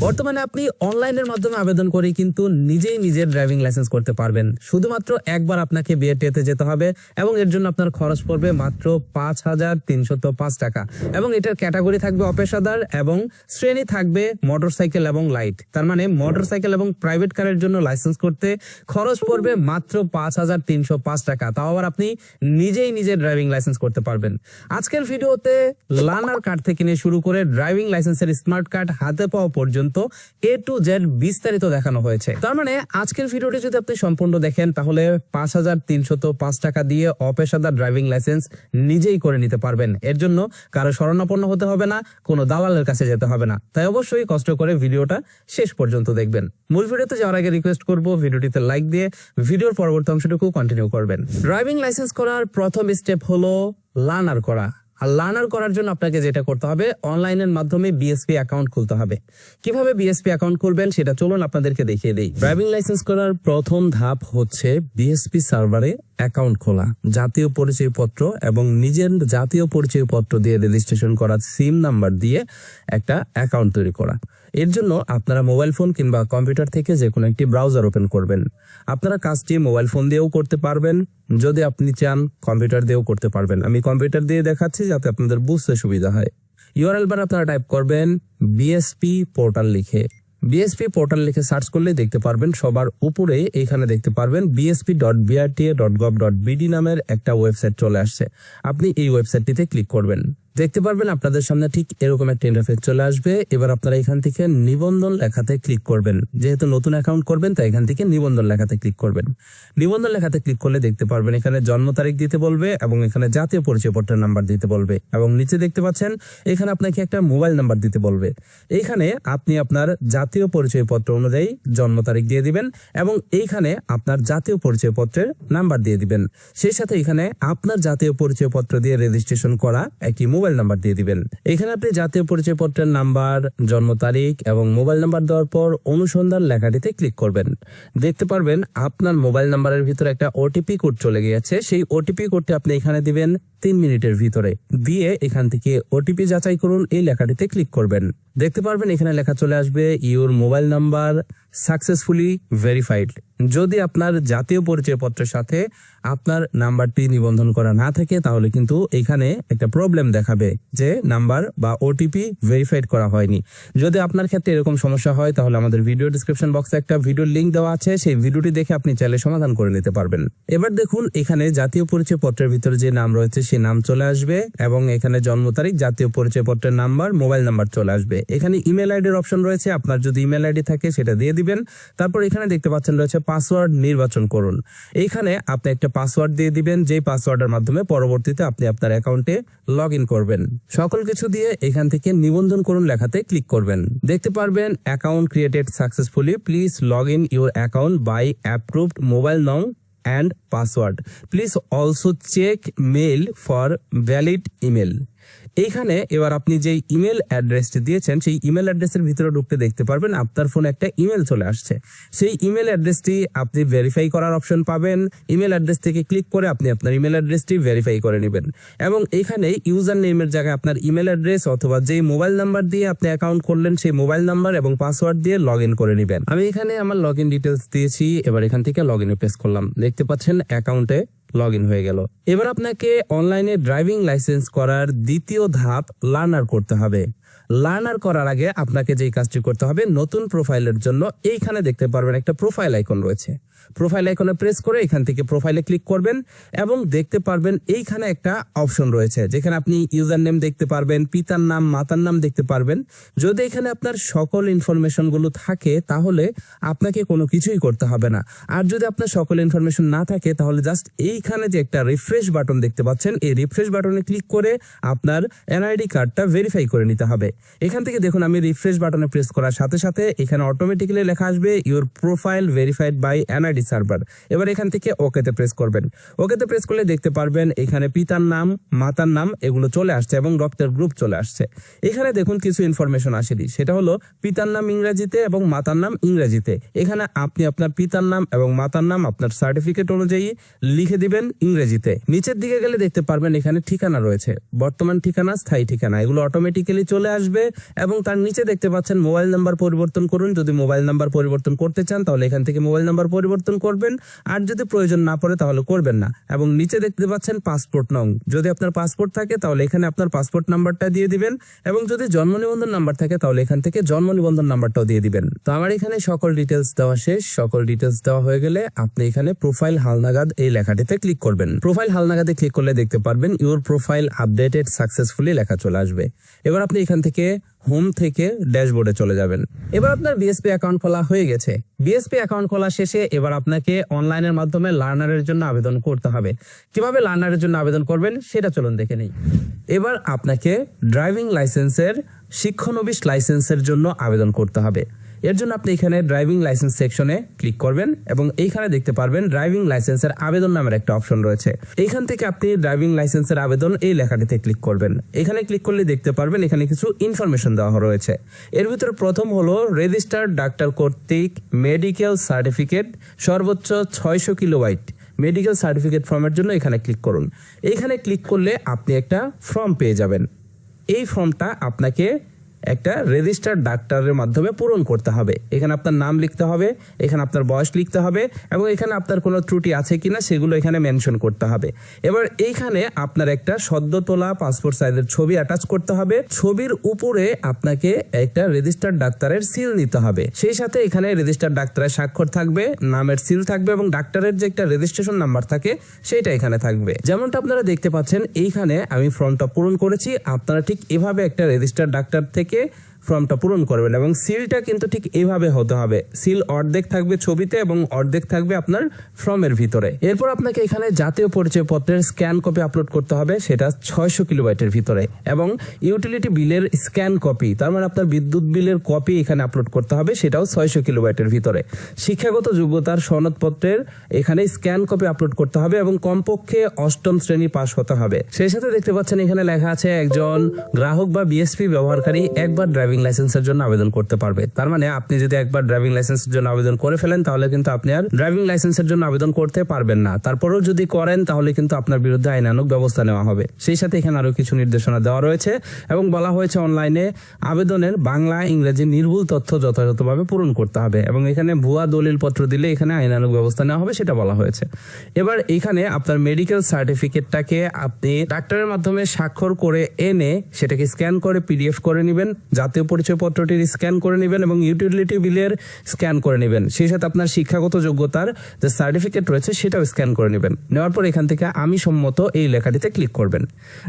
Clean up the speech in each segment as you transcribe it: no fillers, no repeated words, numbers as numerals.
বর্তমানে আপনি অনলাইনের মাধ্যমে আবেদন করে কিন্তু নিজেই নিজের ড্রাইভিং লাইসেন্স করতে পারবেন। শুধুমাত্র একবার আপনাকে বিএটিএতে যেতে হবে এবং এর জন্য আপনার খরচ পড়বে মাত্র ৫,৩০৫ টাকা এবং এটার ক্যাটাগরি থাকবে অপেশাদার এবং শ্রেণী থাকবে মোটরসাইকেল এবং লাইট। তার মানে মোটরসাইকেল এবং প্রাইভেট কারের জন্য লাইসেন্স করতে খরচ পড়বে মাত্র ৫,৩০৫ টাকা। তাও আবার আপনি নিজেই নিজের ড্রাইভিং লাইসেন্স করতে পারবেন। আজকের ভিডিওতে লার্নার কার্ড থেকে নিয়ে শুরু করে ড্রাইভিং লাইসেন্সের স্মার্ট কার্ড হাতে পাওয়া পর্যন্ত A to Z বিস্তারিত দেখানো হয়েছে। তার মানে আজকের ভিডিওটি যদি আপনি সম্পূর্ণ দেখেন তাহলে ৫,৩০৫ টাকা দিয়ে অপেশাদার ড্রাইভিং লাইসেন্স নিজেই করে নিতে পারবেন। এর জন্য কারো শরণাপন্ন হতে হবে না, কোনো দালালের কাছে যেতে হবে না। তাই অবশ্যই কষ্ট করে ভিডিওটা শেষ পর্যন্ত দেখবেন। মূল ভিডিওতে যাওয়ার আগে রিকোয়েস্ট করব ভিডিওটিতে লাইক দিয়ে ভিডিওর পরবর্তী অংশটুকু কন্টিনিউ করবেন। ড্রাইভিং লাইসেন্স করার প্রথম স্টেপ হলো লার্নার করা। আর লার্নার করার জন্য আপনাকে যেটা করতে হবে অনলাইনের মাধ্যমে বিএসপি অ্যাকাউন্ট খুলতে হবে। কিভাবে বিএসপি অ্যাকাউন্ট খুলবেন সেটা চলুন আপনাদেরকে দেখিয়ে দেই। ড্রাইভিং লাইসেন্স করার প্রথম ধাপ হচ্ছে বিএসপি সার্ভারে অ্যাকাউন্ট খোলা, জাতীয় পরিচয়পত্র এবং নিজের জাতীয় পরিচয়পত্র দিয়ে রেজিস্ট্রেশন করা সিম নাম্বার দিয়ে একটা অ্যাকাউন্ট তৈরি করা। এর জন্য আপনারা মোবাইল ফোন কিংবা কম্পিউটার থেকে যে কোনো একটি ব্রাউজার ওপেন করবেন। আপনারা কাজটি মোবাইল ফোন দিয়েও করতে পারবেন, যদি আপনি চান কম্পিউটার দিয়েও করতে পারবেন। আমি কম্পিউটার দিয়ে দেখাচ্ছি যাতে আপনাদের বুঝতে সুবিধা হয়। ইউআরএল বার আপনারা টাইপ করবেন বিএসপি পোর্টাল লিখে। বিএসপি পোর্টাল লিখে সার্চ করলে দেখতে পারবেন সবার উপরে এখানে দেখতে পারবেন bsp.brta.gov.bd নামের একটা ওয়েবসাইট চলে আসছে। আপনি এই ওয়েবসাইটটিতে ক্লিক করবেন। দেখতে পারবেন আপনাদের সামনে ঠিক এরকম একটা ইন্টারফেস চলে আসবে। এবার আপনারা এখান থেকে নিবন্ধন লেখাতে ক্লিক করবেন। যেহেতু নতুন অ্যাকাউন্ট করবেন তাই এখান থেকে নিবন্ধন লেখাতে ক্লিক করবেন। নিবন্ধন লেখাতে ক্লিক করলে দেখতে পারবেন এখানে জন্ম তারিখ দিতে বলবে এবং এখানে জাতীয় পরিচয়পত্রের নাম্বার দিতে বলবে এবং নিচে দেখতে পাচ্ছেন এখানে আপনাকে একটা মোবাইল নাম্বার দিতে বলবে। এইখানে আপনি আপনার জাতীয় পরিচয়পত্র অনুযায়ী জন্ম তারিখ দিয়ে দিবেন এবং এইখানে আপনার জাতীয় পরিচয়পত্রের নাম্বার দিয়ে দিবেন। সেই সাথে এখানে আপনার জাতীয় পরিচয়পত্র দিয়ে রেজিস্ট্রেশন করা একটি মোবাইল নাম্বার দিয়ে দিবেন। এখানে আপনি জাতীয় পরিচয়পত্রের নাম্বার, জন্ম তারিখ এবং মোবাইল নাম্বার দেওয়ার পর অনুসন্ধান লেখাটিতে ক্লিক করবেন। দেখতে পারবেন আপনার মোবাইল নাম্বারের ভিতরে একটা ওটিপি কোড চলে গিয়েছে। সেই ওটিপি কোডটি আপনি এখানে দিবেন 3 মিনিটের ভিতরে। দিয়ে এখান থেকে ওটিপি যাচাই করুন এই লেখাটিতে ক্লিক করবেন। দেখতে পারবেন এখানে লেখা চলে আসবে your mobile number successfully verified. যদি আপনার জাতীয় পরিচয়পত্রের সাথে আপনার নাম্বারটি নিবন্ধন করা না থাকে তাহলে কিন্তু এখানে একটা প্রবলেম দেখাবে যে নাম্বার বা ওটিপি ভেরিফাইড করা হয়নি। যদি আপনার ক্ষেত্রে এরকম সমস্যা হয় তাহলে আমাদের ভিডিও ডিসক্রিপশন বক্সে একটা ভিডিওর লিংক দেওয়া আছে, সেই ভিডিওটি দেখে আপনি চাইলে সমাধান করে নিতে পারবেন। এবার দেখুন এখানে জাতীয় পরিচয়পত্রের ভিতরে যে নাম রয়েছে সেই নাম চলে আসবে এবং এখানে জন্ম তারিখ, জাতীয় পরিচয়পত্রের নাম্বার, মোবাইল নাম্বার চলে আসবে। এখানে ইমেল আইডির অপশন রয়েছে, আপনার যদি ইমেল আইডি থাকে সেটা দিয়ে দিবেন। তারপর এখানে দেখতে পাচ্ছেন রয়েছে পাসওয়ার্ড নির্বাচন করুন। এইখানে আপনি একটা পাসওয়ার্ড দিয়ে দিবেন, যেই পাসওয়ার্ডের মাধ্যমে পরবর্তীতে আপনি আপনার অ্যাকাউন্টে লগ ইন করবেন। সকল কিছু দিয়ে এখান থেকে নিবন্ধন করুন লেখাতে ক্লিক করবেন। দেখতে পারবেন account created successfully, please log in your account by approved mobile name and password. Please also check mail for valid email. এইখানে এবার আপনি যে ইমেল অ্যাড্রেসটি দিয়েছেন সেই ইমেল অ্যাড্রেসের ভিতরে ঢুকতে দেখতে পারবেন আপনার ফোনে একটা ইমেল চলে আসছে। সেই ইমেল অ্যাড্রেসটি আপনি ভেরিফাই করার অপশন পাবেন। ইমেল অ্যাড্রেস থেকে ক্লিক করে আপনি আপনার ইমেল অ্যাড্রেসটি ভেরিফাই করে নেবেন এবং এখানে ইউজার নেমের জায়গায় আপনার ইমেল অ্যাড্রেস অথবা যেই মোবাইল নাম্বার দিয়ে আপনি অ্যাকাউন্ট করলেন সেই মোবাইল নাম্বার এবং পাসওয়ার্ড দিয়ে লগ ইন করে নেবেন। আমি এখানে আমার লগ ইন ডিটেলস দিয়েছি। এবার এখান থেকে লগ ইনে প্রেস করলাম। দেখতে পাচ্ছেন অ্যাকাউন্টে লগ ইন হয়ে গেল। এবার আপনাকে অনলাইনে ড্রাইভিং লাইসেন্স করার দ্বিতীয় ধাপ লার্নার করতে হবে। লার্নার করার আগে আপনাকে যেই কাজটি করতে হবে, নতুন প্রোফাইলের জন্য এইখানে দেখতে পারবেন একটা প্রোফাইল আইকন রয়েছে। প্রোফাইল আইকনে প্রেস করে এখান থেকে প্রোফাইলে ক্লিক করবেন এবং দেখতে পারবেন এইখানে একটা অপশন রয়েছে যেখানে আপনি ইউজার নেম দেখতে পারবেন, পিতার নাম, মাতার নাম দেখতে পারবেন। যদি এখানে আপনার সকল ইনফরমেশন গুলো থাকে তাহলে আপনাকে কোনো কিছুই করতে হবে না। আর যদি আপনার সকল ইনফরমেশন না থাকে তাহলে জাস্ট এইখানে যে একটা রিফ্রেশ বাটন দেখতে পাচ্ছেন এই রিফ্রেশ বাটনে ক্লিক করে আপনার এনআইডি কার্ডটা ভেরিফাই করে নিতে হবে। এখান থেকে দেখুন আমি রিফ্রেশ বাটনে প্রেস করার সাথে সাথে এখানে অটোমেটিক্যালি লেখা আসবে your profile verified by NID server. এবার এখান থেকে ওকেতে প্রেস করবেন। ওকেতে প্রেস করলে দেখতে পারবেন এখানে পিতার নাম, মাতার নাম এগুলো চলে আসছে এবং রক্তের গ্রুপ চলে আসছে। এখানে দেখুন কিছু ইনফরমেশন আসেনি, সেটা হলো পিতার নাম ইংরেজিতে এবং মাতার নাম ইংরেজিতে। এখানে আপনি আপনার পিতার নাম এবং মাতার নাম আপনার সার্টিফিকেট অনুযায়ী লিখে দিবেন ইংরেজিতে। নিচের দিকে গেলে দেখতে পারবেন এখানে ঠিকানা রয়েছে, বর্তমান ঠিকানা, স্থায়ী ঠিকানা, এগুলো অটোমেটিক্যালি চলে আসবে। আসবে এবং তার নিচে দেখতে পাচ্ছেন মোবাইল নাম্বার পরিবর্তন করুন। যদি মোবাইল নাম্বার পরিবর্তন করতে চান তাহলে এখান থেকে মোবাইল নাম্বার পরিবর্তন করবেন, আর যদি প্রয়োজন না পড়ে তাহলে করবেন না। এবং নিচে দেখতে পাচ্ছেন পাসপোর্ট নং, যদি আপনার পাসপোর্ট থাকে তাহলে এখানে আপনার পাসপোর্ট নাম্বারটা দিয়ে দিবেন, এবং যদি জন্ম নিবন্ধন নাম্বার থাকে তাহলে এখান থেকে জন্ম নিবন্ধন নাম্বারটাও দিয়ে দিবেন। তো আমার এখানে সকল ডিটেলস দেওয়া শেষ। সকল ডিটেলস দেওয়া হয়ে গেলে আপনি এখানে প্রোফাইল হালনাগাদ এই লেখাটিতে ক্লিক করবেন। প্রোফাইল হালনাগাদে ক্লিক করলে দেখতে পারবেন ইউর প্রোফাইল আপডেটেড সাকসেসফুলি লেখা চলে আসবে। এবার আপনি এখান থেকে হোম থেকে ড্যাশবোর্ডে চলে যাবেন। এবার আপনার বিএসপি অ্যাকাউন্ট খোলা হয়ে গেছে। বিএসপি অ্যাকাউন্ট খোলা শেষে এবার আপনাকে অনলাইনের মাধ্যমে লার্নারের জন্য আবেদন করতে হবে। কিভাবে লার্নারের জন্য আবেদন করবেন সেটা চলুন দেখে নিই। এবার আপনাকে ড্রাইভিং লাইসেন্সের শিক্ষানবিশ লাইসেন্সের জন্য আবেদন করতে হবে। এর জন্য আপনি এখানে ড্রাইভিং লাইসেন্স সেকশনে ক্লিক করবেন এবং এইখানে দেখতে পারবেন ড্রাইভিং লাইসেন্সের আবেদন নামের একটা অপশন রয়েছে। এইখান থেকে আপনি ড্রাইভিং লাইসেন্সের আবেদন এই লেখাটিতে ক্লিক করবেন। এখানে ক্লিক করলে দেখতে পারবেন এখানে কিছু ইনফরমেশন দেওয়া রয়েছে। এর ভিতরে প্রথম হলো রেজিস্টার্ড ডাক্তার কর্তৃক মেডিকেল সার্টিফিকেট সর্বোচ্চ 600 কিলোবাইট মেডিকেল সার্টিফিকেট ফর্মের জন্য এখানে ক্লিক করুন। এইখানে ক্লিক করলে আপনি একটা ফর্ম পেয়ে যাবেন। এই ফর্মটা আপনাকে একটা রেজিস্টার্ড ডাক্তারের মাধ্যমে পূরণ করতে হবে। এখানে আপনার নাম লিখতে হবে, এখানে আপনার বয়স লিখতে হবে এবং এখানে আপনার কোনো ত্রুটি আছে কিনা সেগুলো এখানে মেনশন করতে হবে। এবার এইখানে আপনার একটা সদ্য তোলা পাসপোর্ট সাইজের ছবি অ্যাটাচ করতে হবে। ছবির উপরে আপনাকে একটা রেজিস্টার্ড ডাক্তারের সিল নিতে হবে। সেই সাথে এখানে রেজিস্টার্ড ডাক্তারের স্বাক্ষর থাকবে, নামের সিল থাকবে এবং ডাক্তারের যে একটা রেজিস্ট্রেশন নাম্বার থাকে সেটা এখানে থাকবে। যেমনটা আপনারা দেখতে পাচ্ছেন এইখানে আমি ফর্মটা পূরণ করেছি। আপনারা ঠিক এভাবে একটা রেজিস্টার্ড ডাক্তার থেকে ফর্মটা পূরণ করবেন এবং সিলটা কিন্তু ঠিক এইভাবে হতে হবে। সিল অর্ধেক থাকবে ছবিতে এবং অর্ধেক থাকবে আপনার ফর্মের ভিতরে। এরপর আপনাকে এখানে জাতীয় পরিচয়পত্রের স্ক্যান কপি আপলোড করতে হবে, সেটা 600 কিলোবাইটের ভিতরে, এবং ইউটিলিটি বিলের স্ক্যান কপি, তার মানে আপনার বিদ্যুৎ বিলের কপি এখানে আপলোড করতে হবে, সেটাও 600 কিলোবাইটের ভিতরে। শিক্ষাগত যোগ্যতার সনদপত্রের এখানে স্ক্যান কপি আপলোড করতে হবে এবং কমপক্ষে 8ম শ্রেণী পাস হতে হবে। সেই সাথে দেখতে পাচ্ছেন এখানে লেখা আছে একজন গ্রাহক বা বিএসপি ব্যবহারকারী একবার ড্রাইভিং লাইসেন্সের জন্য আবেদন করতে পারবে। তার মানে আপনি যদি একবার ড্রাইভিং লাইসেন্সের জন্য আবেদন করে ফেলেন তাহলে কিন্তু আপনি আর ড্রাইভিং লাইসেন্সের জন্য আবেদন করতে পারবেন না। তারপরেও যদি করেন তাহলে কিন্তু আপনার বিরুদ্ধে আইনানুগ ব্যবস্থা নেওয়া হবে। সেই সাথে এখানে আরো কিছু নির্দেশনা দেওয়া রয়েছে এবং বলা হয়েছে অনলাইনে আবেদনের বাংলা ইংরেজি নির্ভুল তথ্য যথাযথভাবে পূরণ করতে হবে এবং এখানে ভুয়া দলিল পত্র দিলে এখানে আইনানুগ ব্যবস্থা নেওয়া হবে, সেটা বলা হয়েছে। এবার এখানে আপনার মেডিকেল সার্টিফিকেটটাকে আপনি ডাক্তারের মাধ্যমে স্বাক্ষর করে এনে সেটাকে স্ক্যান করে পিডিএফ করে নেবেন, জাতীয় পরিচয়পত্রটির স্ক্যান করে নেবেন এবং ইউটিলিটি বিলের স্ক্যান করে নেবেন। সেই সাথে আপনার শিক্ষাগত যোগ্যতার যে সার্টিফিকেট রয়েছে সেটাও স্ক্যান করে নেবেন। নেওয়ার পর এখান থেকে আমি সম্মত এই লেখাটিতে ক্লিক করবেন।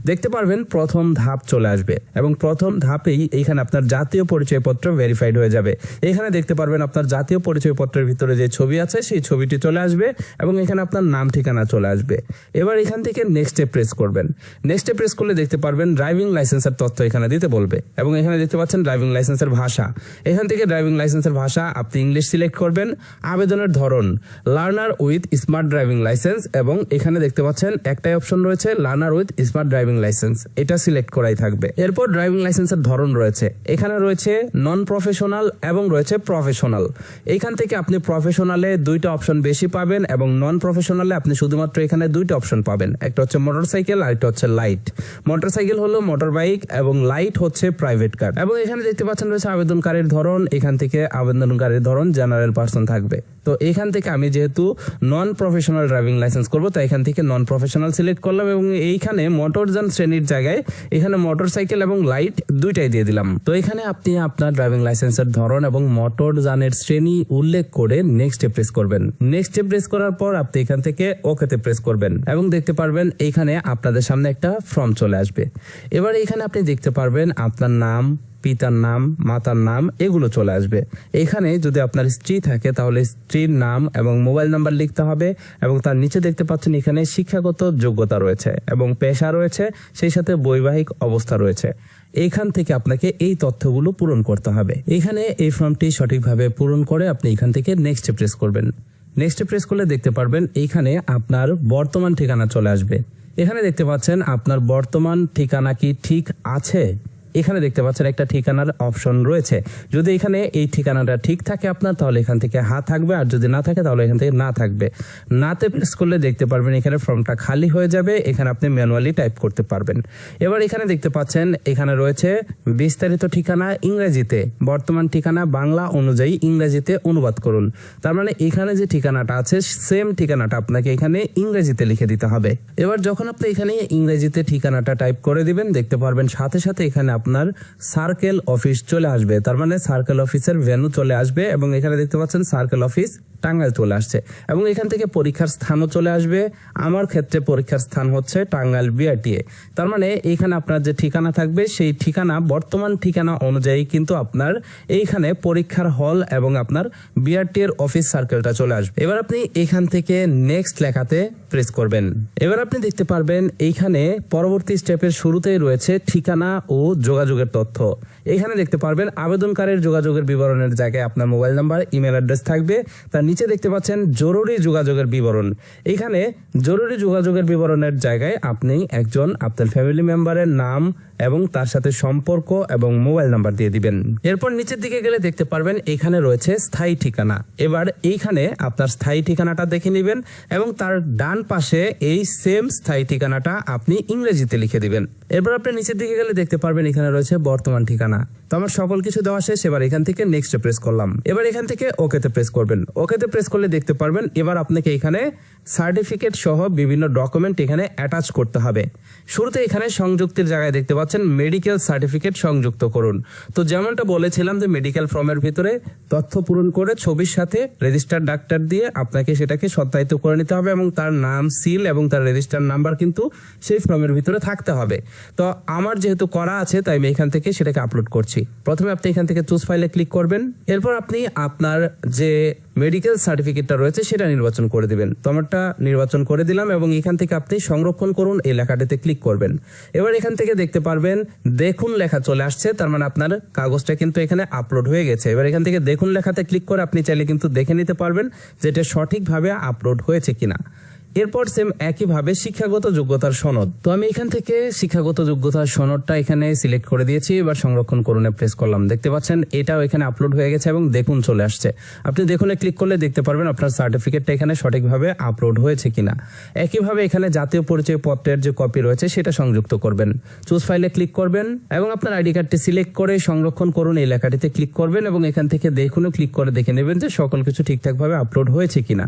দেখতে পারবেন প্রথম ধাপ চলে আসবে এবং প্রথম ধাপেই এইখানে আপনার জাতীয় পরিচয়পত্র ভেরিফাইড হয়ে যাবে। এখানে দেখতে পারবেন আপনার জাতীয় পরিচয়পত্রের ভিতরে যে ছবি আছে সেই ছবিটি চলে আসবে এবং এখানে আপনার নাম ঠিকানা চলে আসবে। এবার এখান থেকে নেক্সটে প্রেস করবেন। নেক্সটে প্রেস করলে দেখতে পারবেন ড্রাইভিং লাইসেন্সের তথ্য এখানে দিতে বলবে এবং এখানে দেখতে পাচ্ছেন ড্রাইভিং লাইসেন্সের ভাষা। এখান থেকে ড্রাইভিং লাইসেন্সের ভাষা আপনি ইংলিশ সিলেক্ট করবেন। আবেদনের ধরন learner with smart driving licence এবং এখানে দেখতে পাচ্ছেন একটাই অপশন রয়েছে learner with smart driving licence, এটা সিলেক্ট করাই থাকবে। এরপর ড্রাইভিং লাইসেন্সের ধরন রয়েছে, এখানে রয়েছে নন প্রফেশনাল এবং রয়েছে প্রফেশনাল। এইখান থেকে আপনি প্রফেশনালে 2টা অপশন বেশি পাবেন এবং নন প্রফেশনালে আপনি শুধুমাত্র এখানে 2টা অপশন পাবেন, একটা হচ্ছে মোটরসাইকেল আর একটা হচ্ছে লাইট। মোটরসাইকেল হলো মোটর বাইক এবং লাইট হচ্ছে প্রাইভেট কার। এবং এখানে দেখতে পাচ্ছেন রয়েছে আবেদনকারীর ধরন, এখান থেকে আবেদনকারীর ধরন জেনারেল পারসন থাকবে। তো এখান থেকে আমি যেহেতু নন প্রফেশনাল ড্রাইভিং লাইসেন্স করবো তাই এখান থেকে নন প্রফেশনাল সিলেক্ট করলাম এবং এইখানে মোটরযান শ্রেণীর জায়গায় এখানে মোটরসাইকেল এবং লাইট 2টাই দিয়ে দিলাম। তো এখানে আপনি আপনার ড্রাইভিং লাইসেন্সের ধরন এবং মোটরযানের শ্রেণী উল্লেখ করে নেক্সটে প্রেস করবেন। নেক্সটে প্রেস করার পর আপনি এখান থেকে ওকেতে প্রেস করবেন এবং দেখতে পারবেন এইখানে আপনাদের সামনে একটা ফর্ম চলে আসবে। এবার এখানে আপনি দেখতে পারবেন আপনার নাম, পিতার নাম, মাতার নাম এগুলো চলে আসবে। এখানে যদি আপনার স্ত্রী থাকে তাহলে স্ত্রীর নাম এবং মোবাইল নাম্বার লিখতে হবে এবং তার নিচে দেখতে পাচ্ছেন এখানে শিক্ষাগত যোগ্যতা রয়েছে এবং পেশা রয়েছে, সেই সাথে বৈবাহিক অবস্থা রয়েছে। এখান থেকে আপনাকে এই তথ্যগুলো পূরণ করতে হবে। এখানে এই ফর্মটি সঠিকভাবে পূরণ করে আপনি এখান থেকে নেক্সটে প্রেস করবেন। নেক্সটে প্রেস করলে দেখতে পারবেন এইখানে আপনার বর্তমান ঠিকানা চলে আসবে। এখানে দেখতে পাচ্ছেন আপনার বর্তমান ঠিকানা কি ঠিক আছে এখানে দেখতে পাচ্ছেন একটা ঠিকানার অপশন রয়েছে। যদি এখানে এই ঠিকানাটা ঠিক থাকে আপনার, তাহলে এখান থেকে হ্যাঁ থাকবে, আর যদি না থাকে তাহলে এখান থেকে না থাকবে। নাতে প্রেস করলে দেখতে পারবেন এখানে ফর্মটা খালি হয়ে যাবে, এখানে আপনি ম্যানুয়ালি টাইপ করতে পারবেন। এবার এখানে দেখতে পাচ্ছেন এখানে রয়েছে বিস্তারিত ঠিকানা ইংরেজিতে, বর্তমান ঠিকানা বাংলা অনুযায়ী ইংরেজিতে অনুবাদ করুন। তার মানে এখানে যে ঠিকানাটা আছে সেম ঠিকানাটা আপনাকে এখানে ইংরেজিতে লিখে দিতে হবে। এবার যখন আপনি এখানে ইংরেজিতে ঠিকানাটা টাইপ করে দিবেন, দেখতে পারবেন সাথে সাথে এখানে আপনার সার্কেল অফিস চলে আসবে। তার মানে সার্কেল অফিসের ভেন্যু চলে আসবে, এবং এখানে দেখতে পাচ্ছেন সার্কেল অফিস টাঙ্গাইল চলে আসছে, এবং এখান থেকে পরীক্ষার স্থানও চলে আসবে। আমার ক্ষেত্রে পরীক্ষার স্থান হচ্ছে টাঙ্গাইল বিআরটিএ। তার মানে এইখানে আপনার যে ঠিকানা থাকবে সেই ঠিকানা বর্তমান ঠিকানা অনুযায়ী কিন্তু আপনার এইখানে পরীক্ষার হল এবং আপনার বিআরটি এর অফিস সার্কেলটা চলে আসবে। এবার আপনি এখান থেকে নেক্সট লেখাতে প্রেস করবেন। এবার আপনি দেখতে পারবেন এইখানে পরবর্তী স্টেপের শুরুতেই রয়েছে ঠিকানা ও যোগাযোগের তথ্য। এখানে দেখতে পারবেন আবেদনকারীর যোগাযোগের বিবরণের জায়গায় আপনার মোবাইল নাম্বার, ইমেল অ্যাড্রেস থাকবে। তার নিচে দেখতে পাচ্ছেন জরুরি যোগাযোগের বিবরণ। এখানে জরুরি যোগাযোগের বিবরণের জায়গায় আপনি একজন আপনার ফ্যামিলি মেম্বারের নাম এবং তার সাথে সম্পর্ক এবং মোবাইল নাম্বার দিয়ে দিবেন। এরপর নিচের দিকে গেলে দেখতে পারবেন এখানে রয়েছে স্থায়ী ঠিকানা। এবার এইখানে আপনার স্থায়ী ঠিকানাটা দেখে নেবেন, এবং তার ডান পাশে এই সেম স্থায়ী ঠিকানাটা আপনি ইংরেজিতে লিখে দিবেন। এরপর আপনি নিচের দিকে গেলে দেখতে পারবেন এখানে রয়েছে বর্তমান ঠিকানা। তো আমার সকল কিছু দেওয়া শেষ। এবার এখান থেকে নেক্সট প্রেস করলাম। এবার এখান থেকে ওকেতে প্রেস করবেন। ওকেতে প্রেস করলে দেখতে পারবেন এবার আপনাকে এখানে সার্টিফিকেট সহ বিভিন্ন ডকুমেন্ট এখানে অ্যাটাচ করতে হবে। শুরুতে এখানে সংযুক্তির জায়গায় দেখতে পাচ্ছেন মেডিকেল সার্টিফিকেট সংযুক্ত করুন। তো যেমনটা বলেছিলাম যে মেডিকেল ফর্মের ভিতরে তথ্য পূরণ করে ছবির সাথে রেজিস্টার্ড ডাক্তার দিয়ে আপনাকে সেটাকে সত্যায়িত করে নিতে হবে, এবং তার নাম, সিল এবং তার রেজিস্টার নাম্বার কিন্তু সেই ফর্মের ভিতরে থাকতে হবে। তো আমার যেহেতু করা আছে তাই আমি এখান থেকে সেটাকে আপলোড করছি। প্রথমে আপনি এখান থেকে চুজ ফাইলে ক্লিক করবেন। এরপর আপনি আপনার যে মেডিকেল সার্টিফিকেটটা রয়েছে সেটা নির্বাচন করে দিবেন। তো আমারটা নির্বাচন করে দিলাম, এবং এখান থেকে আপনি সংরক্ষণ করুন এই লেখাটিতে ক্লিক করবেন। এবার এখান থেকে দেখতে পারবেন দেখুন লেখা চলে আসছে, তার মানে আপনার কাগজটা কিন্তু এখানে আপলোড হয়ে গেছে। এবার এখান থেকে দেখুন লেখাতে ক্লিক করে আপনি চাইলে কিন্তু দেখে নিতে পারবেন যে এটা সঠিকভাবে আপলোড হয়েছে কিনা। এরপর সেম একইভাবে শিক্ষাগত যোগ্যতার সনদ। তো আমি এখান থেকে শিক্ষাগত যোগ্যতার সনদটা এখানে সিলেক্ট করে দিয়েছি। এবার সংরক্ষণ করুনে প্রেস করলাম। দেখতে পাচ্ছেন এটাও এখানে আপলোড হয়ে গেছে এবং দেখুন চলে আসছে। আপনি দেখুনে ক্লিক করলে দেখতে পারবেন আপনার সার্টিফিকেটটা এখানে সঠিকভাবে আপলোড হয়েছে কিনা। একইভাবে এখানে জাতীয় পরিচয় পত্রের যে কপি রয়েছে সেটা সংযুক্ত করবেন। চুজ ফাইলে ক্লিক করবেন এবং আপনার আইডি কার্ডটি সিলেক্ট করে সংরক্ষণ করুন এই লেখাটিতে ক্লিক করবেন, এবং এখান থেকে দেখুনও ক্লিক করে দেখে নেবেন যে সকল কিছু ঠিকঠাকভাবে আপলোড হয়েছে কিনা।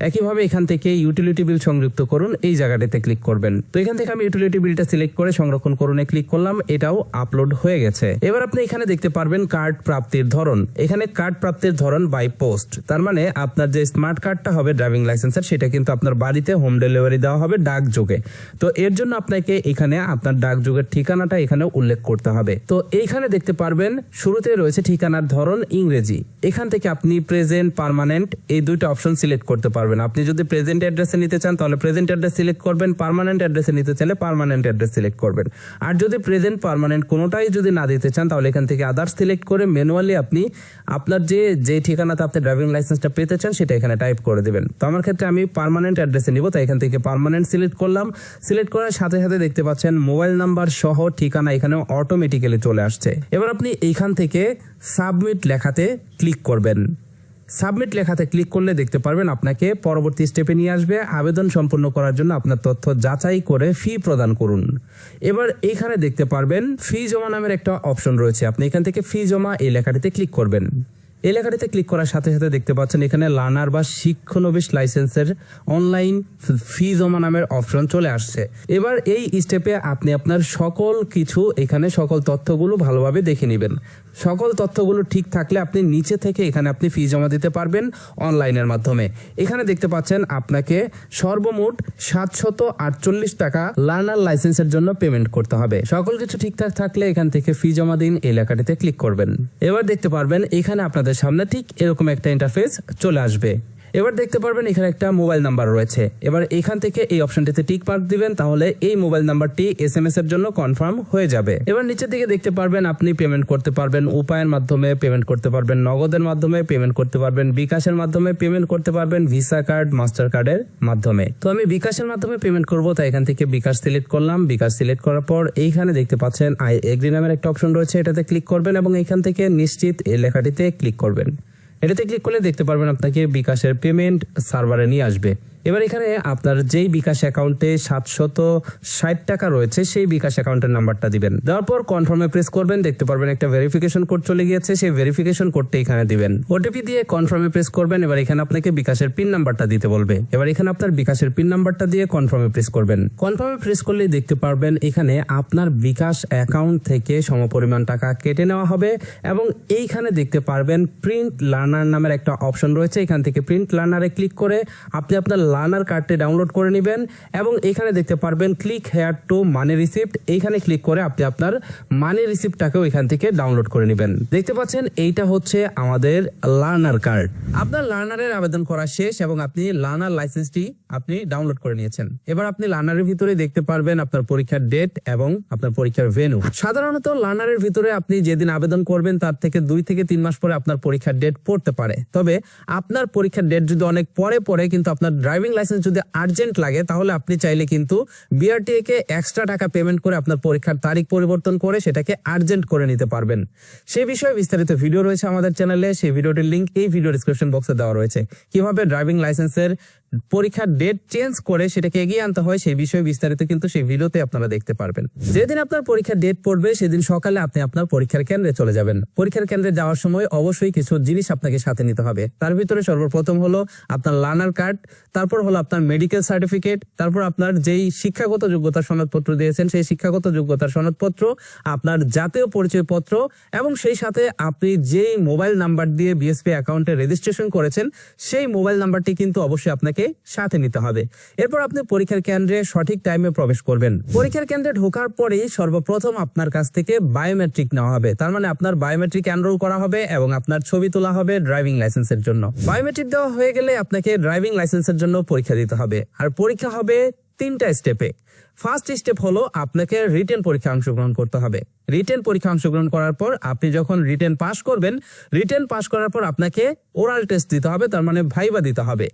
একইভাবে এখান থেকে ইউটিলিটি বিল সংযুক্ত করুন এই জায়গাটিতে ক্লিক করবেন। তো এখান থেকে আমি ইউটিলিটি বিলটা সিলেক্ট করে সংরক্ষণ করুনে ক্লিক করলাম, এটাও আপলোড হয়ে গেছে। এবার আপনি এখানে দেখতে পারবেন কার্ড প্রাপ্তির ধরন। এখানে কার্ড প্রাপ্তির ধরন বাই পোস্ট, তার মানে আপনার যে স্মার্ট কার্ডটা হবে ড্রাইভিং লাইসেন্সের সেটা কিন্তু আপনার বাড়িতে হোম ডেলিভারি দেওয়া হবে ডাকযোগে। তো এর জন্য আপনাকে এখানে আপনার ডাকযোগের ঠিকানাটা এখানে উল্লেখ করতে হবে। তো এইখানে দেখতে পারবেন শুরুতে রয়েছে ঠিকানার ধরন ইংরেজি। এখান থেকে আপনি প্রেজেন্ট, পার্মানেন্ট এই দুইটা অপশন সিলেক্ট করতে পারবেন। আপনি যদি প্রেজেন্ট অ্যাড্রেসে নিতে চান তাহলে প্রেজেন্ট অ্যাড্রেস সিলেক্ট করবেন, পার্মানেন্ট অ্যাড্রেসে নিতে চাইলে পার্মানেন্ট অ্যাড্রেস সিলেক্ট করবেন। আর যদি প্রেজেন্ট, পার্মানেন্ট কোনোটাই যদি না দিতে চান তাহলে এখান থেকে আদার্স সিলেক্ট করে ম্যানুয়ালি আপনি আপনার যে ঠিকানাতে আপনি ড্রাইভিং লাইসেন্সটা পেতে চান সেটা এখানে টাইপ করে দেবেন। তো আমার ক্ষেত্রে আমি পার্মানেন্ট অ্যাড্রেসে নিব, তাই এখান থেকে পার্মানেন্ট সিলেক্ট করলাম। সিলেক্ট করার সাথে সাথে দেখতে পাচ্ছেন মোবাইল নাম্বার সহ ঠিকানা এখানে অটোমেটিক্যালি চলে আসছে। এবার আপনি এইখান থেকে সাবমিট লেখাতে ক্লিক করবেন। সাবমিট লেখাতে ক্লিক করলে দেখতে পারবেন আপনাকে পরবর্তী স্টেপে নিয়ে আসবে। আবেদন সম্পন্ন করার জন্য আপনার তথ্য যাচাই করে ফি প্রদান করুন। এবার এইখানে দেখতে পারবেন ফি জমা নামের একটা অপশন রয়েছে। আপনি এখান থেকে ফি জমা এই লেখাটিতে ক্লিক করবেন। এই লেখাটিতে ক্লিক করার সাথে সাথে দেখতে পাচ্ছেন এখানে লার্নার বা শিক্ষানবিশ লাইসেন্সের অনলাইন ফি জমা নামের অপশন চলে আসছে। এবার এই স্টেপে আপনি আপনার সকল কিছু এখানে সকল তথ্যগুলো ভালোভাবে দেখে নেবেন। সকল তথ্যগুলো ঠিক থাকলে আপনি নিচে থেকে এখানে আপনি ফি জমা দিতে পারবেন অনলাইনের মাধ্যমে। এখানে দেখতে পাচ্ছেন আপনাকে সর্বমোট 748 টাকা লার্নার লাইসেন্সের জন্য পেমেন্ট করতে হবে। সকল কিছু ঠিকঠাক থাকলে এখান থেকে ফি জমা দিন এই লেখাটিতে ক্লিক করবেন। এবার দেখতে পারবেন এখানে আপনাদের সামনে ঠিক এরকম একটা ইন্টারফেস চলে আসবে। এবার দেখতে পারবেন এখানে একটা মোবাইল নাম্বার রয়েছে। এবার এখান থেকে এই অপশনটিতে টিক মার্ক দিবেন, তাহলে এই মোবাইল নাম্বারটি এসএমএস এর জন্য কনফার্ম হয়ে যাবে। এবার নিচের দিকে দেখতে পারবেন আপনি পেমেন্ট করতে পারবেন উপায়ের মাধ্যমে পেমেন্ট করতে পারবেন, নগদের মাধ্যমে পেমেন্ট করতে পারবেন, বিকাশের মাধ্যমে পেমেন্ট করতে পারবেন, ভিসা কার্ড, মাস্টার কার্ডের মাধ্যমে। তো আমি বিকাশের মাধ্যমে পেমেন্ট করব, তাই এখান থেকে বিকাশ সিলেক্ট করলাম। বিকাশ সিলেক্ট করার পর এইখানে দেখতে পাচ্ছেন আই এগ্রি নামের একটা অপশন রয়েছে, এটাতে ক্লিক করবেন এবং এইখান থেকে নিশ্চিত এই লেখাটিতে ক্লিক করবেন। এটাতে ক্লিক করলে দেখতে পারবেন আপনাকে বিকাশের পেমেন্ট সার্ভারে নিয়ে আসবে। এবার এখানে আপনার যেই বিকাশ অ্যাকাউন্টে 760 টাকা রয়েছে সেই বিকাশ অ্যাকাউন্টের নাম্বারটা দিবেন। দেওয়ার পর কনফার্মে প্রেস করবেন, দেখতে পারবেন একটা ভেরিফিকেশন কোড চলে গিয়েছে, সেই ভেরিফিকেশন কোডটা এখানে দিবেন। ওটিপি দিয়ে কনফার্মে প্রেস করবেন। এবার এখানে আপনাকে বিকাশের পিন নাম্বারটা দিতে বলবে। এবার এখানে আপনার বিকাশের পিন নাম্বারটা দিয়ে কনফার্মে প্রেস করবেন। কনফার্মে প্রেস করলে দেখতে পারবেন এখানে আপনার বিকাশ অ্যাকাউন্ট থেকে সমপরিমাণ টাকা কেটে নেওয়া হবে এবং এইখানে দেখতে পারবেন প্রিন্ট লার্নার নামের একটা অপশন রয়েছে। এখান থেকে প্রিন্ট লার্নারে ক্লিক করে আপনি আপনার লার্নার কার্ডটি ডাউনলোড করে নেবেন এবং এখানে দেখতে পারবেন click here to money receipt, এইখানে ক্লিক করে আপনি আপনার মানি রিসিপ্টটাকেও এখান থেকে ডাউনলোড করে নেবেন। দেখতে পাচ্ছেন এইটা হচ্ছে আমাদের লার্নার কার্ড। আপনার লার্নারের আবেদন করা শেষ এবং আপনি লার্নার লাইসেন্সটি আপনি ডাউনলোড করে নিয়েছেন। এবার আপনি লার্নারের ভিতরে দেখতে পারবেন আপনার পরীক্ষার ডেট এবং আপনার পরীক্ষার ভেন্যু। সাধারণত লার্নারের ভিতরে আপনি যেদিন আবেদন করবেন তার থেকে 2 থেকে 3 মাস পরে আপনার পরীক্ষার ডেট পড়তে পারে। তবে আপনার পরীক্ষার ডেট যদি অনেক পরে কিন্তু আপনার ড্রাইভিং লাইসেন্স যদি আর্জেন্ট লাগে তাহলে আপনি চাইলে কিন্তু বিআরটিএ কে এক্সট্রা টাকা পেমেন্ট করে আপনার পরীক্ষার তারিখ পরিবর্তন করে সেটাকে আর্জেন্ট করে নিতে পারবেন। সেই বিষয়ে বিস্তারিত ভিডিও রয়েছে আমাদের চ্যানেলে, সেই ভিডিওটির লিংক এই ভিডিও ডেসক্রিপশন বক্সে দেওয়া রয়েছে। কিভাবে ড্রাইভিং লাইসেন্সের পরীক্ষার ডেট চেঞ্জ করে সেটাকে এগিয়ে আনতে হয় সেই বিষয়ে বিস্তারিত কিন্তু সেই ভিডিওতে আপনারা দেখতে পারবেন। যেদিন আপনার পরীক্ষার ডেট পড়বে সেদিন সকালে আপনি আপনার পরীক্ষার কেন্দ্রে চলে যাবেন। পরীক্ষার কেন্দ্রে যাওয়ার সময় অবশ্যই কিছু জিনিস আপনাকে সাথে নিতে হবে। তার ভিতরে সর্বপ্রথম হলো আপনার লার্নার কার্ড, তারপর হলো আপনার মেডিকেল সার্টিফিকেট, তারপর আপনার যেই শিক্ষাগত যোগ্যতার সনদপত্র দিয়েছেন সেই শিক্ষাগত যোগ্যতার সনদপত্র, আপনার জাতীয় পরিচয়পত্র এবং সেই সাথে আপনি যেই মোবাইল নাম্বার দিয়ে বিএসপি অ্যাকাউন্টে রেজিস্ট্রেশন করেছেন সেই মোবাইল নাম্বারটি কিন্তু অবশ্যই আপনাকে সাথে নিতে হবে। এরপর আপনি পরীক্ষার কেন্দ্রে সঠিক টাইমে প্রবেশ করবেন। পরীক্ষার কেন্দ্রে ঢোকার পরেই সর্বপ্রথম আপনার কাছ থেকে বায়োমেট্রিক নেওয়া হবে। তার মানে আপনার বায়োমেট্রিক এনরোল করা হবে এবং আপনার ছবি তোলা হবে ড্রাইভিং লাইসেন্সের জন্য। বায়োমেট্রিক দেওয়া হয়ে গেলে আপনাকে ড্রাইভিং লাইসেন্সের জন্য পরীক্ষা দিতে হবে। আর পরীক্ষা হবে 3টা স্টেপে। ফার্স্ট স্টেপ হলো আপনাকে রিটেন পরীক্ষা অংশগ্রহণ করতে হবে। রিটেন পরীক্ষা অংশগ্রহণ করার পর আপনি যখন রিটেন পাস করবেন, রিটেন পাস করার পর আপনাকে ওরাল টেস্ট দিতে হবে, তার মানে ভাইভা দিতে হবে।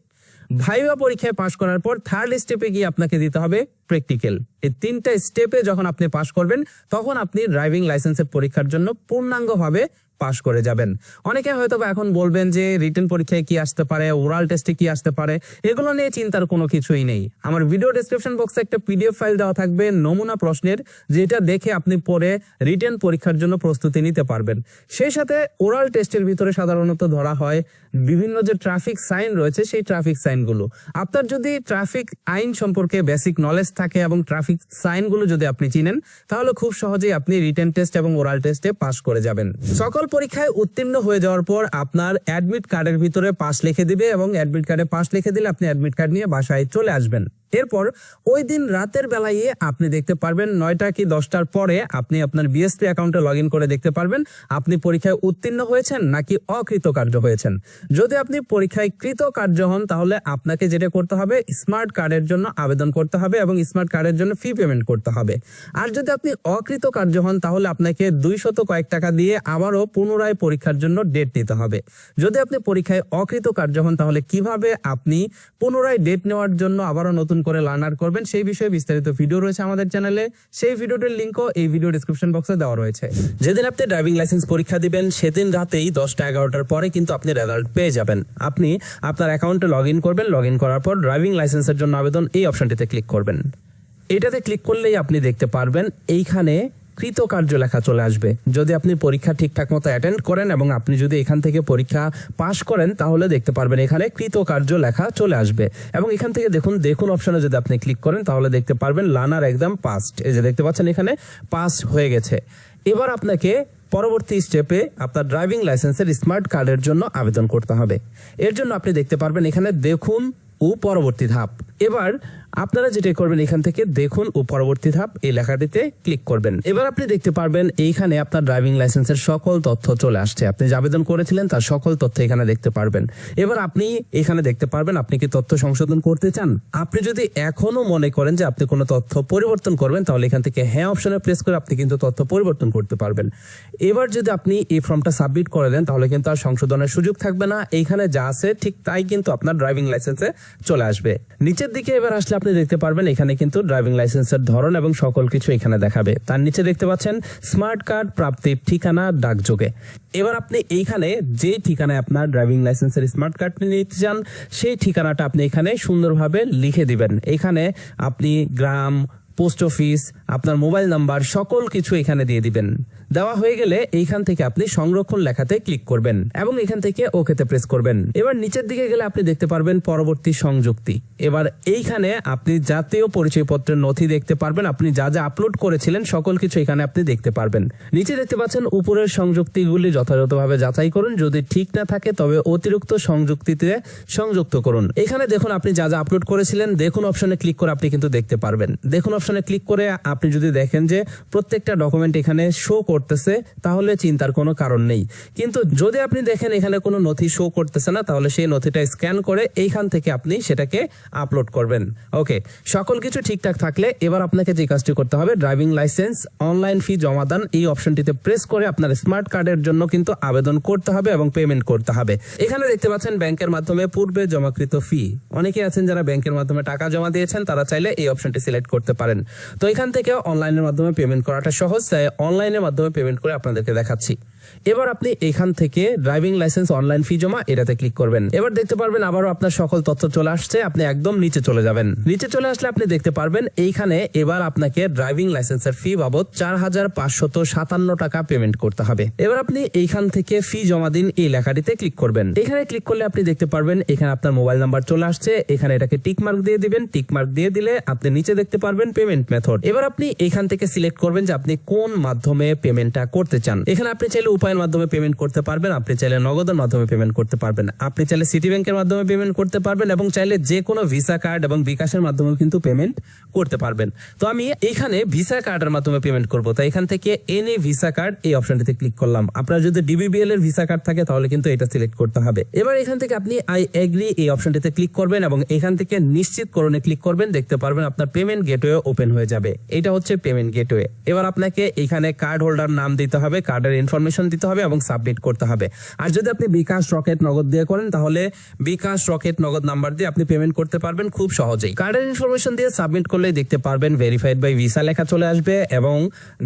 ভাইভা পরীক্ষায় পাস করার পর থার্ড স্টেপে গিয়ে আপনাকে দিতে হবে প্র্যাকটিক্যাল। এই 3টা স্টেপে যখন আপনি পাস করবেন তখন আপনি ড্রাইভিং লাইসেন্সের পরীক্ষার জন্য পূর্ণাঙ্গভাবে পাস করে যাবেন। অনেকে হয়তো বা এখন বলবেন যে রিটেন পরীক্ষায় কি আসতে পারে, ওরাল টেস্টে কি আসতে পারে, এগুলো নিয়ে চিন্তার কোনো কিছুই নেই। আমার ভিডিও ডেসক্রিপশন বক্সে একটা পিডিএফ ফাইল দেওয়া থাকবে নমুনা প্রশ্নের, যেটা দেখে আপনি পরে রিটেন পরীক্ষার জন্য প্রস্তুতি নিতে পারবেন। সেই সাথে ওরাল টেস্টের ভিতরে সাধারণত ধরা হয় বিভিন্ন যে ট্রাফিক সাইন রয়েছে সেই ট্রাফিক সাইনগুলো। আপনার যদি ট্রাফিক আইন সম্পর্কে বেসিক নলেজ থাকে এবং ট্রাফিক সাইনগুলো যদি আপনি চিনেন তাহলে খুব সহজেই আপনি রিটেন টেস্ট এবং ওরাল টেস্টে পাস করে যাবেন। সকল পরীক্ষায় উত্তীর্ণ হয়ে যাওয়ার পর আপনার অ্যাডমিট কার্ডের ভিতরে পাস লিখে দিবে এবং অ্যাডমিট কার্ডে পাস লিখে দিলে আপনি অ্যাডমিট কার্ড নিয়ে বাসায় চলে আসবেন। এরপর ওই দিন রাতের বেলায় আপনি দেখতে পারবেন 9টা কি 10টার পরে আপনি আপনার বিএসপি অ্যাকাউন্টে লগ ইন করে দেখতে পারবেন আপনি পরীক্ষায় উত্তীর্ণ হয়েছেন নাকি অকৃতকার্য হয়েছেন। যদি আপনি পরীক্ষায় কৃতকার্য হন তাহলে আপনাকে যেটা করতে হবে স্মার্ট কার্ডের জন্য আবেদন করতে হবে এবং স্মার্ট কার্ডের জন্য ফি পেমেন্ট করতে হবে। আর যদি আপনি অকৃতকার্য হন তাহলে আপনাকে 200 কয়েক টাকা দিয়ে আবারও পুনরায় পরীক্ষার জন্য ডেট নিতে হবে। যদি আপনি পরীক্ষায় অকৃতকার্য হন তাহলে কিভাবে আপনি পুনরায় ডেট নেওয়ার জন্য আবারও নতুন করে লার্নার করবেন সেই বিষয়ে বিস্তারিত ভিডিও রয়েছে আমাদের চ্যানেলে। সেই ভিডিওটির লিংকও এই ভিডিও ডেসক্রিপশন বক্সে দেওয়া রয়েছে। যেদিন আপনি ড্রাইভিং লাইসেন্স পরীক্ষা দিবেন সেদিন রাতেই 10টা-11টার পরে কিন্তু আপনি রেজাল্ট পেয়ে যাবেন। আপনি আপনার অ্যাকাউন্টে লগ ইন করবেন, লগ ইন করার পর ড্রাইভিং লাইসেন্সের জন্য আবেদন এই অপশনটিতে ক্লিক করবেন। এটাতে ক্লিক করলেই আপনি দেখতে পারবেন এইখানে কৃতকার্য লেখা চলে আসবে। যদি আপনি পরীক্ষা ঠিকঠাক মতো অ্যাটেন্ড করেন এবং আপনি যদি এখান থেকে পরীক্ষা পাস করেন তাহলে দেখতে পারবেন এখানে কৃতকার্য লেখা চলে আসবে এবং এখান থেকে দেখুন অপশনে যদি আপনি ক্লিক করেন তাহলে দেখতে পারবেন লার্নার একদম পাসড। এই যে দেখতে পাচ্ছেন এখানে পাস হয়ে গেছে। এবার আপনাকে পরবর্তী স্টেপে আপনার ড্রাইভিং লাইসেন্সের স্মার্ট কার্ডের জন্য আবেদন করতে হবে। এর জন্য আপনি দেখতে পারবেন এখানে দেখুন ও পরবর্তী ধাপ। এবার আপনারা যেটা করবেন এখান থেকে দেখুন ও পরবর্তী ধাপ এই লেখাটিতে ক্লিক করবেন। এবার আপনি দেখতে পারবেন এইখানে আপনার ড্রাইভিং লাইসেন্সের সকল তথ্য চলে আসছে। আপনি যে আবেদন করেছিলেন তার সকল তথ্য এখানে দেখতে পারবেন। এবার আপনি এখানে দেখতে পারবেন আপনি কি তথ্য সংশোধন করতে চান। আপনি যদি এখনো মনে করেন যে আপনি কোনো তথ্য পরিবর্তন করবেন তাহলে এখান থেকে হ্যাঁ অপশনে প্রেস করে আপনি কিন্তু তথ্য পরিবর্তন করতে পারবেন। এবার যদি আপনি এই ফর্মটা সাবমিট করে দেন তাহলে কিন্তু আর সংশোধনের সুযোগ থাকবে না। এইখানে যা আছে ঠিক তাই কিন্তু আপনার ড্রাইভিং লাইসেন্সে চলে আসবে। নিচের দিকে এবার আসলে আপনি দেখতে পারবেন এখানে কিন্তু ড্রাইভিং লাইসেন্সের ধরন এবং সকল কিছু এখানে দেখাবে। তার নিচে দেখতে পাচ্ছেন স্মার্ট কার্ড প্রাপ্তির ঠিকানা ডাকযোগে। এবার আপনি এইখানে যে ঠিকানায় আপনার ড্রাইভিং লাইসেন্সের স্মার্ট কার্ডটি নিতে চান সেই ঠিকানাটা আপনি এখানে সুন্দরভাবে লিখে দিবেন। এখানে আপনি গ্রাম, পোস্ট অফিস, আপনার মোবাইল নাম্বার সকল কিছু এখানে দিয়ে দিবেন। দেওয়া হয়ে গেলে এইখান থেকে আপনি সংরক্ষণ লেখাতে ক্লিক করবেন এবং এখান থেকে ওকেতে প্রেস করবেন। এবার নিচের দিকে গেলে আপনি দেখতে পারবেন পরবর্তী সংযুক্তি। এবার এইখানে আপনি জাতীয় পরিচয়পত্রের নথি দেখতে পারবেন। আপনি যা যা আপলোড করেছিলেন সকল কিছু এখানে আপনি দেখতে পারবেন। নিচে দেখতে পাচ্ছেন উপরের সংযুক্তিগুলি যথাযথভাবে যাচাই করুন, যদি ঠিক না থাকে তবে অতিরিক্ত সংযুক্তিতে সংযুক্ত করুন। এখানে দেখুন আপনি যা যা আপলোড করেছিলেন দেখুন অপশনে ক্লিক করে আপনি কিন্তু দেখতে পারবেন। দেখুন অপশনে ক্লিক করে আপনি যদি দেখেন যে প্রত্যেকটা ডকুমেন্ট এখানে শো করতেছে তাহলে চিন্তার কোনো কারণ নেই। কিন্তু যদি আপনি দেখেন এখানে কোনো নথি শো করতেছে না তাহলে সেই নথিটা স্ক্যান করে এইখান থেকে আপনি সেটাকে আপলোড করবেন। ওকে, সকল কিছু ঠিকঠাক থাকলে এবার আপনাকে যে কাজটি করতে হবে ড্রাইভিং লাইসেন্স অনলাইন ফি জমা দান এই অপশনটিতে প্রেস করে আপনার স্মার্ট কার্ডের জন্য কিন্তু আবেদন করতে হবে এবং পেমেন্ট করতে হবে। এখানে দেখতে পাচ্ছেন ব্যাংকের মাধ্যমে পূর্বে জমাকৃত ফি। অনেকে আছেন যারা ব্যাংকের মাধ্যমে টাকা জমা দিয়েছেন তারা চাইলে এই অপশনটি সিলেক্ট করতে পারেন। তো এখান থেকে অনলাইনের মাধ্যমে পেমেন্ট করাটা সহজ, তাই অনলাইনের মাধ্যমে পেমেন্ট করে আপনাদেরকে দেখাচ্ছি। এবার আপনি এখান থেকে ড্রাইভিং লাইসেন্স অনলাইন ফি জমা এটাতে ক্লিক করবেন। এবার দেখতে পারবেন আবারও আপনার সকল তথ্য চলে আসছে। আপনি একদম নিচে চলে যাবেন। নিচে চলে আসলে আপনি দেখতে পারবেন এইখানে এবার আপনাকে ড্রাইভিং লাইসেন্সের ফি বাবদ 4,557 টাকা পেমেন্ট করতে হবে। এবার আপনি এইখান থেকে ফি জমা দিন এই লেখাটিতে ক্লিক করবেন। এখানে ক্লিক করলে আপনি দেখতে পারবেন এখানে আপনার মোবাইল নাম্বার চলে আসছে। এখানে এটাকে টিক মার্ক দিয়ে দিবেন। টিক মার্ক দিয়ে দিলে আপনি নিচে দেখতে পারবেন পেমেন্ট মেথড। এবার আপনি এখান থেকে সিলেক্ট করবেন যে আপনি কোন মাধ্যমে পেমেন্টটা করতে চান। এখানে আপনি চাইলে উপায়ের মাধ্যমে পেমেন্ট করতে পারবেন, আপনি চাইলে নগদের মাধ্যমে পেমেন্ট করতে পারবেন, আপনি চাইলে সিটি ব্যাংকের মাধ্যমে পেমেন্ট করতে পারবেন এবং চাইলে যে কোনো ভিসা কার্ড এবং বিকাশের মাধ্যমে কিন্তু পেমেন্ট করতে পারবেন। তো আমি এখানে ভিসা কার্ডের মাধ্যমে পেমেন্ট করব, তাই এখানে থেকে এনএ ভিসা কার্ড এই অপশনটিতে ক্লিক করলাম। আপনার যদি ডিবিবিএল এর ভিসা কার্ড থাকে তাহলে কিন্তু এটা সিলেক্ট করতে হবে। এবার এখান থেকে আপনি আই এগ্রি এই অপশনটিতে ক্লিক করবেন এবং এখান থেকে নিশ্চিতকরণে ক্লিক করবেন। দেখতে পারবেন আপনার পেমেন্ট গেটওয়ে ওপেন হয়ে যাবে। এটা হচ্ছে পেমেন্ট গেটওয়ে। এবার আপনাকে এখানে কার্ড হোল্ডার নাম দিতে হবে, কার্ডের ইনফরমেশন দিতে হবে এবং সাবমিট করতে হবে। আর যদি আপনি বিকাশ, রকেট, নগদ দিয়ে করেন তাহলে বিকাশ, রকেট, নগদ নাম্বার দিয়ে আপনি পেমেন্ট করতে পারবেন খুব সহজেই। কার্ডের ইনফরমেশন দিয়ে সাবমিট করলেই দেখতে পারবেন ভেরিফাইড বাই ভিসা লেখা চলে আসবে এবং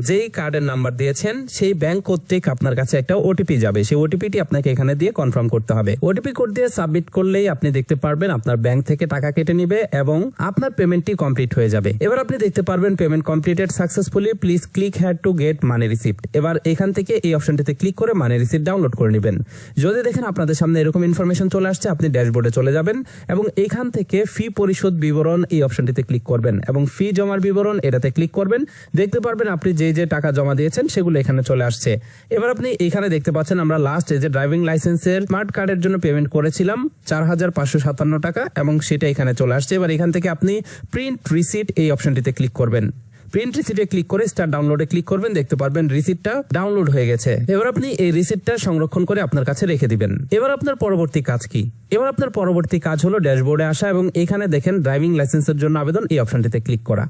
যেই কার্ডের নাম্বার দিয়েছেন সেই ব্যাংক কর্তৃক আপনার কাছে একটা ওটিপি যাবে। সেই ওটিপিটি আপনাকে এখানে দিয়ে কনফার্ম করতে হবে। ওটিপি কোড দিয়ে সাবমিট করলেই আপনি দেখতে পারবেন আপনার ব্যাংক থেকে টাকা কেটে নিবে এবং আপনার পেমেন্টটি কমপ্লিট হয়ে যাবে। এবার আপনি দেখতে পারবেন payment completed successfully, please click here to get money receipt. এবার এখান থেকে এই অপশনটিতে ক্লিক করে মানি রিসিপ্ট ডাউনলোড করে নেবেন। যদি দেখেন আপনাদের সামনে এরকম ইনফরমেশন চলে আসছে আপনি ড্যাশবোর্ডে চলে যাবেন এবং এখান থেকে ফি পরিশোধ বিবরণ এই অপশনটিতে ক্লিক করবেন এবং ফি জমার বিবরণ এটাতে ক্লিক করবেন। দেখতে পারবেন আপনি যে যে টাকা জমা দিয়েছেন সেগুলো এখানে চলে আসছে। এবার আপনি এখানে দেখতে পাচ্ছেন আমরা লাস্ট যে ড্রাইভিং লাইসেন্সের স্মার্ট কার্ডের জন্য পেমেন্ট করেছিলাম 4,557 টাকা এবং সেটা এখানে চলে আসছে। এবার এখান থেকে আপনি প্রিন্ট রিসিট এই অপশনটিতে ক্লিক করবেন। প্রিন্ট রিসিটে ক্লিক করে স্টার ডাউনলোডে ক্লিক করবেন। দেখতে পারবেন রিসিটটা ডাউনলোড হয়ে গেছে। এবার আপনি এই রিসিটটা সংরক্ষণ করে আপনার কাছে রেখে দিবেন। এবার আপনার পরবর্তী কাজ কি? এবার আপনার পরবর্তী কাজ হলো ড্যাশবোর্ডে আসা এবং এখানে দেখেন ড্রাইভিং লাইসেন্সের জন্য আবেদন এই অপশনটিতে ক্লিক করা।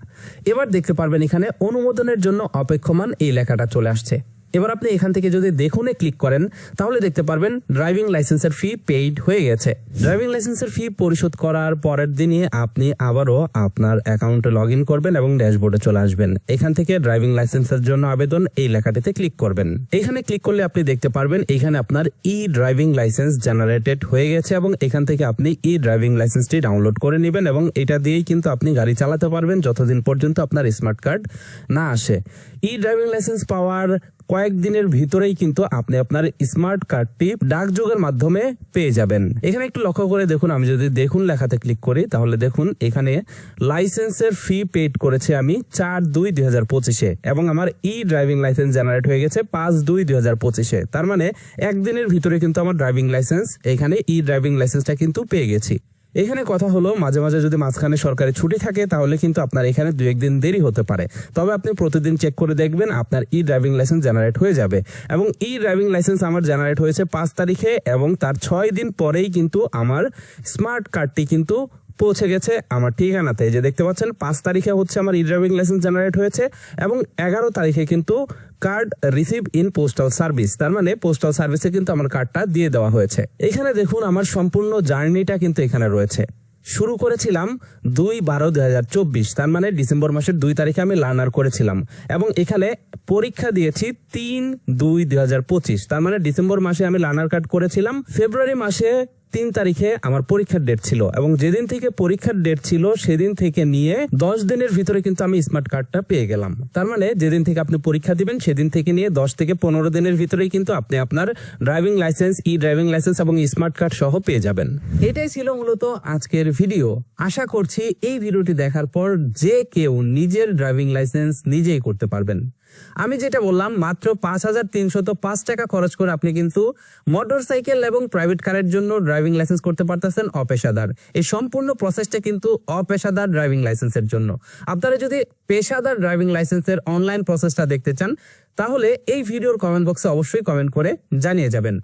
এবার দেখতে পারবেন এখানে অনুমোদনের জন্য অপেক্ষমান এই লেখাটা চলে আসছে। এবার আপনি এখান থেকে যদি দেখুনে ক্লিক করেন তাহলে দেখতে পারবেন ড্রাইভিং লাইসেন্সের ফি পেইড হয়ে গেছে। ড্রাইভিং লাইসেন্সের ফি পরিশোধ করার পরের দিনই আপনি আবারও আপনার অ্যাকাউন্টে লগ ইন করবেন এবং ড্যাশবোর্ডে চলে আসবেন। এখান থেকে ড্রাইভিং লাইসেন্সের জন্য আবেদন এই লেখাটিতে ক্লিক করবেন। এখানে ক্লিক করলে আপনি দেখতে পারবেন এখানে আপনার ই ড্রাইভিং লাইসেন্স জেনারেটেড হয়ে গেছে এবং এখান থেকে আপনি ই ড্রাইভিং লাইসেন্সটি ডাউনলোড করে নেবেন এবং এটা দিয়েই কিন্তু আপনি গাড়ি চালাতে পারবেন যতদিন পর্যন্ত আপনার স্মার্ট কার্ড না আসে। ই ড্রাইভিং লাইসেন্স পাওয়ার কয়েকদিনের ভিতরেই কিন্তু আপনি আপনার স্মার্ট কার্ডটি ডাকযোগের মাধ্যমে পেয়ে যাবেন। এখানে একটু লক্ষ্য করে দেখুন, আমি যদি দেখুন লেখাতে ক্লিক করি তাহলে দেখুন এখানে লাইসেন্সের ফি পেড করেছে আমি 4/2/2025 এবং আমার ই ড্রাইভিং লাইসেন্স জেনারেট হয়ে গেছে 5/2/2025। তার মানে একদিনের ভিতরে কিন্তু আমার ড্রাইভিং লাইসেন্স এখানে ই ড্রাইভিং লাইসেন্সটা কিন্তু পেয়ে গেছি। এখানে কথা হলো মাঝে মাঝে যদি মাঝখানে সরকারি ছুটি থাকে তাহলে কিন্তু আপনার এখানে 2-1 দিন দেরি হতে পারে। তবে আপনি প্রতিদিন চেক করে দেখবেন আপনার ই ড্রাইভিং লাইসেন্স জেনারেট হয়ে যাবে। এবং ই ড্রাইভিং লাইসেন্স আমার জেনারেট হয়েছে 5 তারিখে এবং তার 6 দিন পরেই কিন্তু আমার স্মার্ট কার্ডটি কিন্তু পৌঁছে গেছে আমার ঠিকানাতে। এই যে দেখতে পাচ্ছেন 5 তারিখে হচ্ছে আমার ই ড্রাইভিং লাইসেন্স জেনারেট হয়েছে এবং 11 তারিখে কিন্তু card receive in postal service, তার মানে পোস্টাল সার্ভিসে কিন্তু আমার কার্ডটা দিয়ে দেওয়া হয়েছে। এখানে দেখুন আমার সম্পূর্ণ জার্নিটা কিন্তু এখানে রয়েছে। শুরু করেছিলাম 2/12/2024, তার মানে ডিসেম্বর মাসের 2 তারিখে আমি লার্নার করেছিলাম এবং এখানে পরীক্ষা দিয়েছি 3/2/2025, তার মানে ডিসেম্বর মাসে আমি লার্নার কার্ড করেছিলাম। ফেব্রুয়ারি মাসে 3 তারিখে আমার পরীক্ষার ডেট ছিল এবং যেদিন থেকে পরীক্ষার ডেট ছিল সেদিন থেকে নিয়ে 10 দিনের ভিতরে কিন্তু আমি স্মার্ট কার্ডটা পেয়ে গেলাম। তার মানে যেদিন থেকে আপনি পরীক্ষা দিবেন সেদিন থেকে নিয়ে 10 থেকে 15 দিনের ভিতরেই কিন্তু আপনি আপনার ড্রাইভিং লাইসেন্স, ই ড্রাইভিং লাইসেন্স এবং স্মার্ট কার্ড সহ পেয়ে যাবেন। এটাই ছিল মূলত আজকের ভিডিও। আশা করছি এই ভিডিওটি দেখার পর যে কেউ নিজের ড্রাইভিং লাইসেন্স নিজেই করতে পারবেন। আমি যেটা বললাম, মাত্র 5,305 টাকা খরচ করে আপনি কিন্তু মোটরসাইকেল এবং প্রাইভেট কারের জন্য ড্রাইভিং লাইসেন্স করতে পারতেছেন অপেশাদার। এই সম্পূর্ণ প্রসেসটা কিন্তু অপেশাদার ড্রাইভিং লাইসেন্সের জন্য। আপনারা যদি পেশাদার ড্রাইভিং লাইসেন্সের অনলাইন প্রসেসটা দেখতে চান তাহলে এই ভিডিওর কমেন্ট বক্সে অবশ্যই কমেন্ট করে জানিয়ে যাবেন।